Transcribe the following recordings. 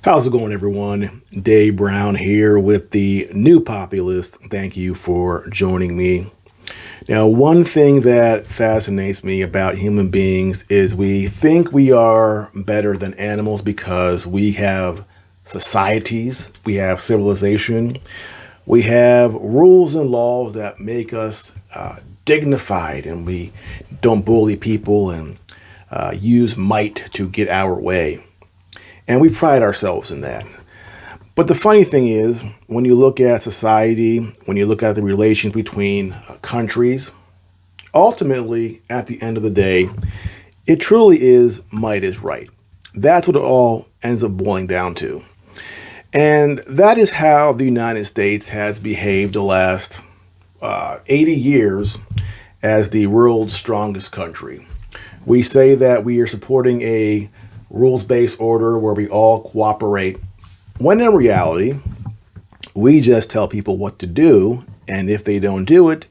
How's it going, everyone? Dave Brown here with the New Populist. Thank you for joining me. Now, one thing that fascinates me about human beings is we think we are better than animals because we have societies, we have civilization, we have rules and laws that make us dignified, and we don't bully people and use might to get our way. And we pride ourselves in that. But the funny thing is, when you look at society, when you look at the relations between countries, ultimately, at the end of the day, it truly is might is right. That's what it all ends up boiling down to. And that is how the United States has behaved the last 80 years as the world's strongest country. We say that we are supporting a rules-based order where we all cooperate, when in reality, we just tell people what to do, and if they don't do it,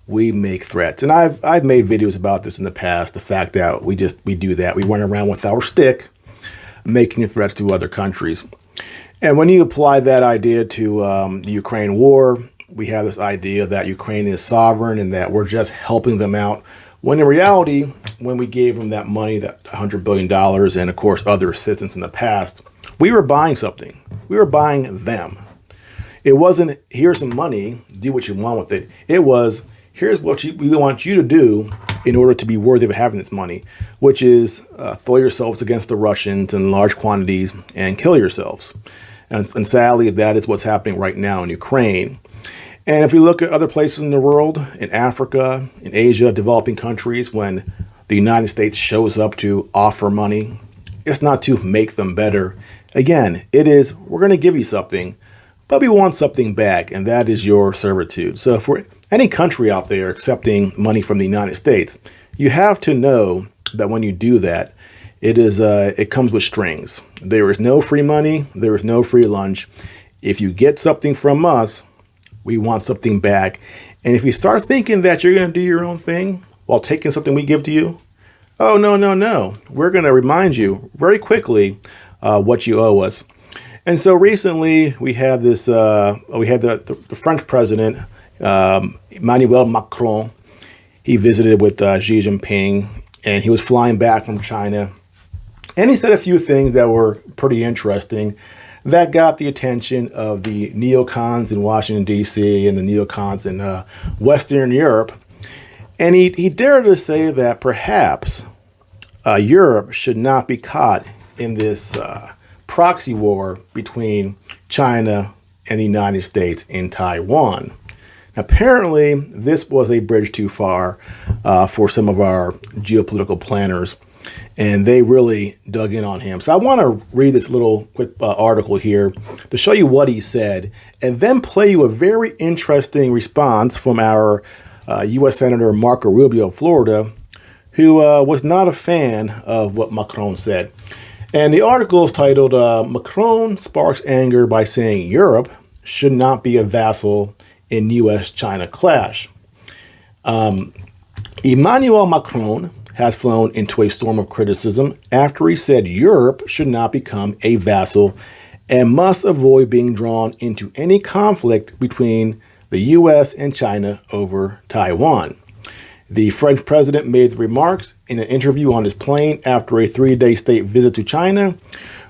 we make threats. And I've made videos about this in the past, the fact that we do that. We run around with our stick, making threats to other countries. And when you apply that idea to the Ukraine war, we have this idea that Ukraine is sovereign and that we're just helping them out, when in reality, when we gave them that money, that $100 billion, and of course other assistance in the past, we were buying something. We were buying them. It wasn't, here's some money, do what you want with it. It was, here's what we want you to do in order to be worthy of having this money, which is throw yourselves against the Russians in large quantities and kill yourselves. And sadly, that is what's happening right now in Ukraine. And if we look at other places in the world, in Africa, in Asia, developing countries, when the United States shows up to offer money, it's not to make them better. Again, it is, we're going to give you something, but we want something back, and that is your servitude. So if we're any country out there accepting money from the United States, you have to know that when you do that, it comes with strings. There is no free money. There is no free lunch. If you get something from us, we want something back. And if you start thinking that you're going to do your own thing while taking something we give to you, oh, no, no, no. We're going to remind you very quickly what you owe us. And so recently we had this, we had the French president, Emmanuel Macron. He visited with Xi Jinping, and he was flying back from China. And he said a few things that were pretty interesting that got the attention of the neocons in Washington, D.C. and the neocons in Western Europe. And he dared to say that perhaps Europe should not be caught in this proxy war between China and the United States in Taiwan. Apparently, this was a bridge too far for some of our geopolitical planners, and they really dug in on him. So I want to read this little quick article here to show you what he said, and then play you a very interesting response from our U.S. Senator Marco Rubio of Florida, who was not a fan of what Macron said. And the article is titled, Macron Sparks Anger by Saying Europe Should Not Be a Vassal in U.S.-China Clash. Emmanuel Macron has flown into a storm of criticism after he said Europe should not become a vassal and must avoid being drawn into any conflict between the U.S. and China over Taiwan. The French president made the remarks in an interview on his plane after a 3-day state visit to China,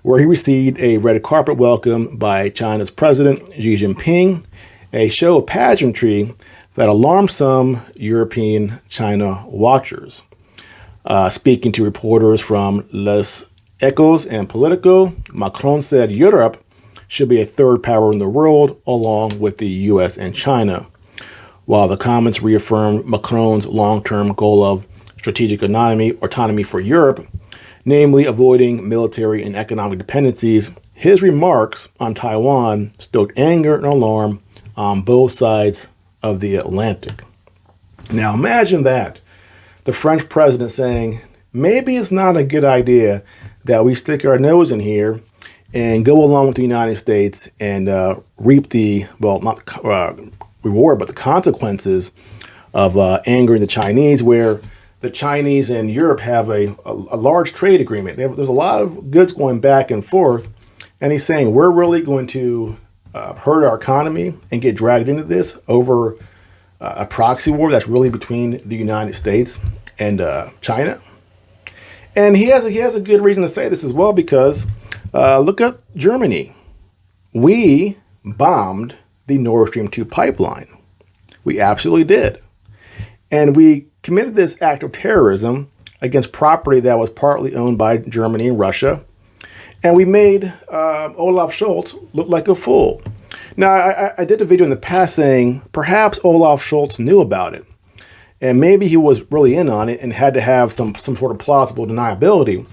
where he received a red carpet welcome by China's President Xi Jinping, a show of pageantry that alarmed some European China watchers. Speaking to reporters from Les Echos and Politico, Macron said Europe should be a third power in the world, along with the U.S. and China. While the comments reaffirmed Macron's long-term goal of strategic autonomy for Europe, namely avoiding military and economic dependencies, his remarks on Taiwan stoked anger and alarm on both sides of the Atlantic. Now imagine that. The French president saying, maybe it's not a good idea that we stick our nose in here and go along with the United States and reap the, well, not reward, but the consequences of angering the Chinese, where the Chinese and Europe have a large trade agreement. There's a lot of goods going back and forth, And he's saying we're really going to hurt our economy and get dragged into this over a proxy war that's really between the United States and China. And he has a good reason to say this as well, because look at Germany. We bombed the Nord Stream 2 pipeline. We absolutely did. And we committed this act of terrorism against property that was partly owned by Germany and Russia. And we made Olaf Scholz look like a fool. Now, I did a video in the past saying perhaps Olaf Scholz knew about it. And maybe he was really in on it and had to have some sort of plausible deniability.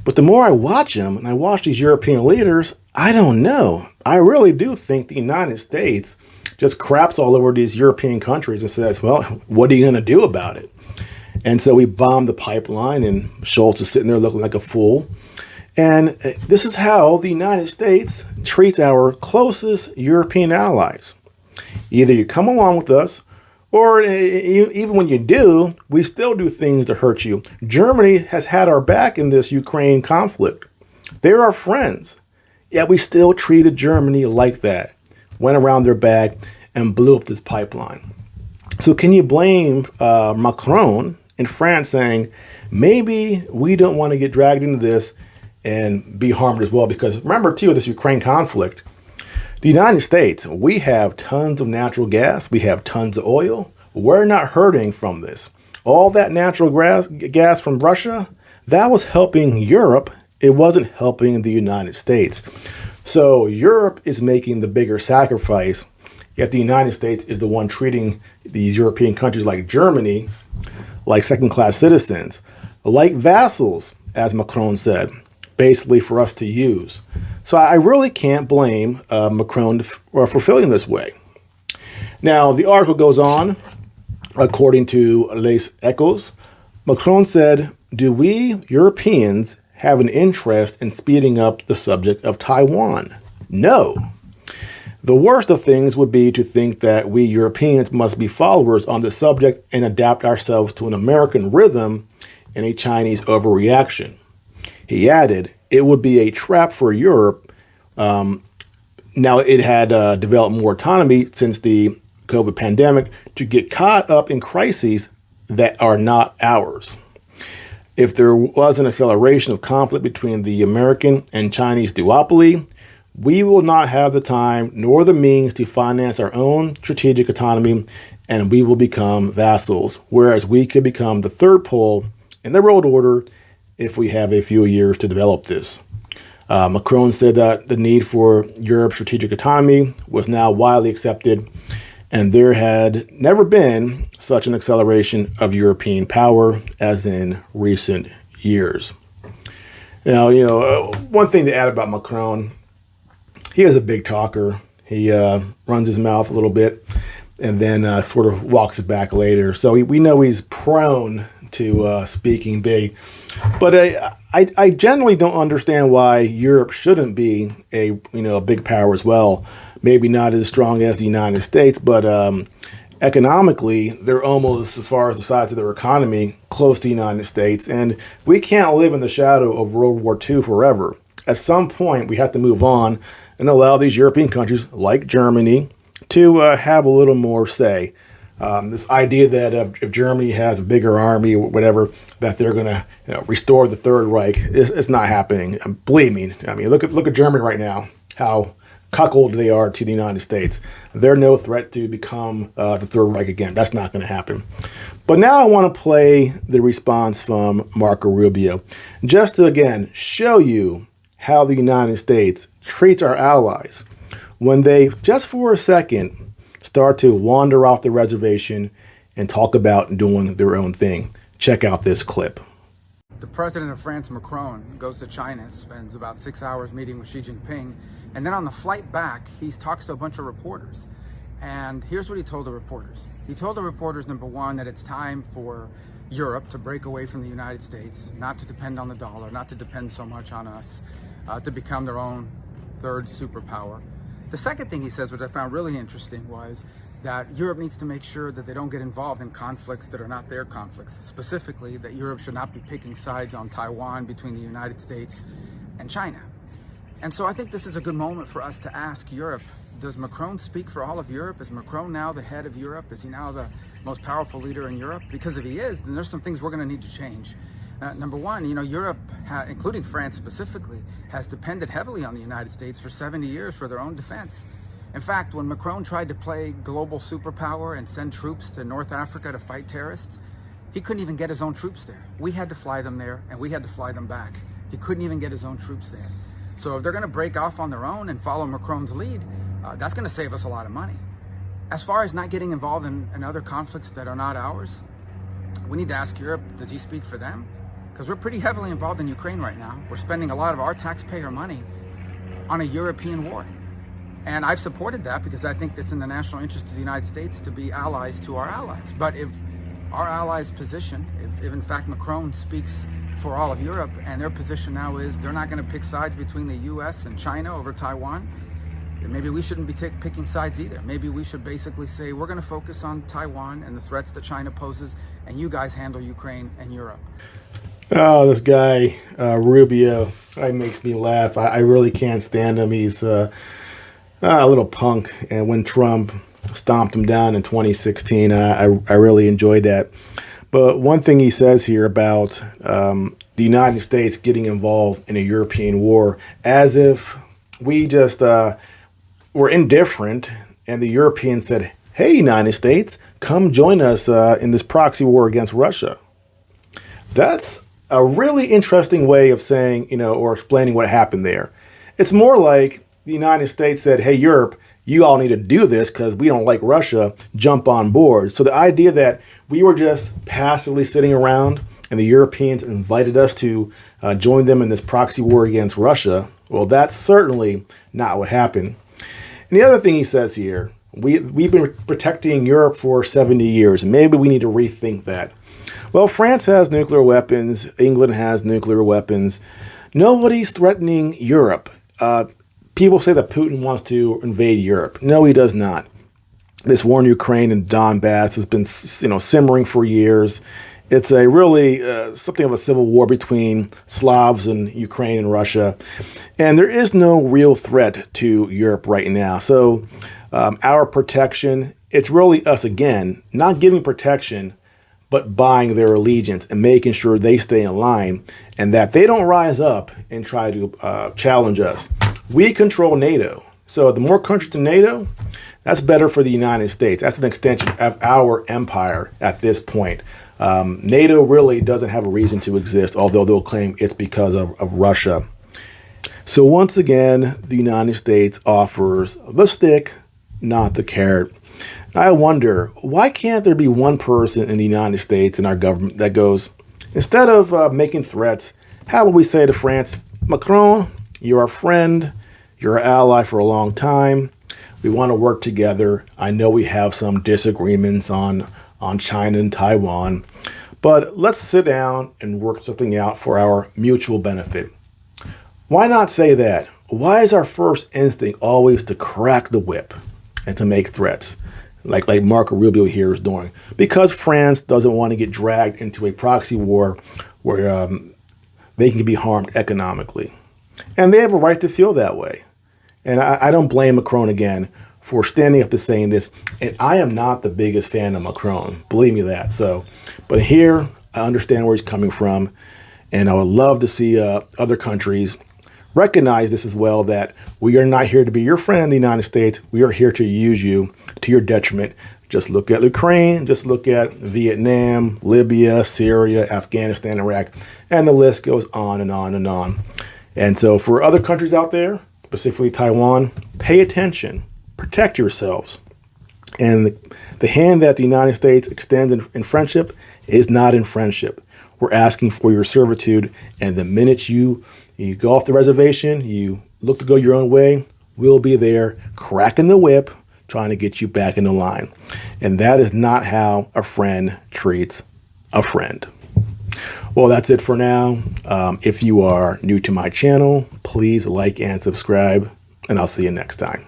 But the more I watch him and I watch these European leaders, I don't know. I really do think the United States just craps all over these European countries and says, well, what are you going to do about it? And so we bombed the pipeline and Scholz is sitting there looking like a fool. And this is how the United States treats our closest European allies. Either you come along with us, or even when you do, we still do things to hurt you. Germany has had our back in this Ukraine conflict. They're our friends. Yet we still treated Germany like that. Went around their back and blew up this pipeline. So can you blame Macron in France saying, maybe we don't want to get dragged into this and be harmed as well? Because remember, too, this Ukraine conflict, the United States, we have tons of natural gas. We have tons of oil. We're not hurting from this. All that natural gas from Russia, that was helping Europe. It wasn't helping the United States. So Europe is making the bigger sacrifice, yet the United States is the one treating these European countries like Germany like second-class citizens, like vassals, as Macron said, basically for us to use. So I really can't blame Macron for feeling this way. Now, the article goes on, according to Les Echos, Macron said, do we Europeans have an interest in speeding up the subject of Taiwan? No. The worst of things would be to think that we Europeans must be followers on the subject and adapt ourselves to an American rhythm and a Chinese overreaction. He added, it would be a trap for Europe. Now, it had developed more autonomy since the COVID pandemic to get caught up in crises that are not ours. If there was an acceleration of conflict between the American and Chinese duopoly, we will not have the time nor the means to finance our own strategic autonomy, and we will become vassals, whereas we could become the third pole in the world order if we have a few years to develop this. Macron said that the need for Europe's strategic autonomy was now widely accepted, and there had never been such an acceleration of European power as in recent years. Now, one thing to add about Macron, he is a big talker. He runs his mouth a little bit and then sort of walks it back later. So we know he's prone to speaking big. But I generally don't understand why Europe shouldn't be a big power as well. Maybe not as strong as the United States, but economically, they're almost, as far as the size of their economy, close to the United States. And we can't live in the shadow of World War II forever. At some point, we have to move on and allow these European countries, like Germany, to have a little more say. This idea that if Germany has a bigger army or whatever, that they're going to restore the Third Reich, it's not happening. Believe me. I mean, look at Germany right now, how cuckolded they are to the United States. They're no threat to become the Third Reich again. That's not going to happen. But now I want to play the response from Marco Rubio, just to, again, show you how the United States treats our allies when they, just for a second, start to wander off the reservation and talk about doing their own thing. Check out this clip. The president of France, Macron, goes to China, spends about 6 hours meeting with Xi Jinping, and then on the flight back, he talks to a bunch of reporters. And here's what he told the reporters. He told the reporters, number one, that it's time for Europe to break away from the United States, not to depend on the dollar, not to depend so much on us, to become their own third superpower. The second thing he says, which I found really interesting, was that Europe needs to make sure that they don't get involved in conflicts that are not their conflicts. Specifically, that Europe should not be picking sides on Taiwan between the United States and China. And so I think this is a good moment for us to ask Europe, does Macron speak for all of Europe? Is Macron now the head of Europe? Is he now the most powerful leader in Europe? Because if he is, then there's some things we're going to need to change. Number one, Europe, including France specifically, has depended heavily on the United States for 70 years for their own defense. In fact, when Macron tried to play global superpower and send troops to North Africa to fight terrorists, he couldn't even get his own troops there. We had to fly them there, and we had to fly them back. He couldn't even get his own troops there. So if they're going to break off on their own and follow Macron's lead, that's going to save us a lot of money. As far as not getting involved in other conflicts that are not ours, we need to ask Europe, does he speak for them? Because we're pretty heavily involved in Ukraine right now. We're spending a lot of our taxpayer money on a European war. And I've supported that because I think it's in the national interest of the United States to be allies to our allies. But if our allies' position, if in fact Macron speaks for all of Europe and their position now is they're not going to pick sides between the US and China over Taiwan, then maybe we shouldn't be picking sides either. Maybe we should basically say we're going to focus on Taiwan and the threats that China poses, and you guys handle Ukraine and Europe. Oh, this guy, Rubio, he makes me laugh. I really can't stand him. He's a little punk. And when Trump stomped him down in 2016, I really enjoyed that. But one thing he says here about the United States getting involved in a European war, as if we just were indifferent and the Europeans said, hey, United States, come join us in this proxy war against Russia. That's a really interesting way of saying, or explaining what happened there. It's more like the United States said, hey, Europe, you all need to do this because we don't like Russia, jump on board. So the idea that we were just passively sitting around and the Europeans invited us to join them in this proxy war against Russia, well, that's certainly not what happened. And the other thing he says here, we've been protecting Europe for 70 years, and maybe we need to rethink that. Well, France has nuclear weapons. England has nuclear weapons. Nobody's threatening Europe. People say that Putin wants to invade Europe. No, he does not. This war in Ukraine and Donbass has been, simmering for years. It's a really something of a civil war between Slavs and Ukraine and Russia. And there is no real threat to Europe right now. So our protection, it's really us again, not giving protection, but buying their allegiance and making sure they stay in line and that they don't rise up and try to challenge us. We control NATO. So the more countries in NATO, that's better for the United States. That's an extension of our empire at this point. NATO really doesn't have a reason to exist, although they'll claim it's because of Russia. So once again, the United States offers the stick, not the carrot. I wonder, why can't there be one person in the United States in our government that goes, instead of making threats, how would we say to France, Macron, you're our friend, you're our ally for a long time. We want to work together. I know we have some disagreements on China and Taiwan, but let's sit down and work something out for our mutual benefit. Why not say that? Why is our first instinct always to crack the whip and to make threats? Like Marco Rubio here is doing, because France doesn't want to get dragged into a proxy war where they can be harmed economically. And they have a right to feel that way. And I don't blame Macron again for standing up and saying this. And I am not the biggest fan of Macron, believe me that. But here, I understand where he's coming from. And I would love to see other countries recognize this as well, that we are not here to be your friend in the United States. We are here to use you to your detriment. Just look at Ukraine, just look at Vietnam, Libya, Syria, Afghanistan, Iraq, and the list goes on and on and on. And so for other countries out there, specifically Taiwan, pay attention, protect yourselves. And the hand that the United States extends in friendship is not in friendship. We're asking for your servitude, and the minute you go off the reservation, you look to go your own way, we'll be there cracking the whip, trying to get you back in the line. And that is not how a friend treats a friend. Well, that's it for now. If you are new to my channel, please like and subscribe, and I'll see you next time.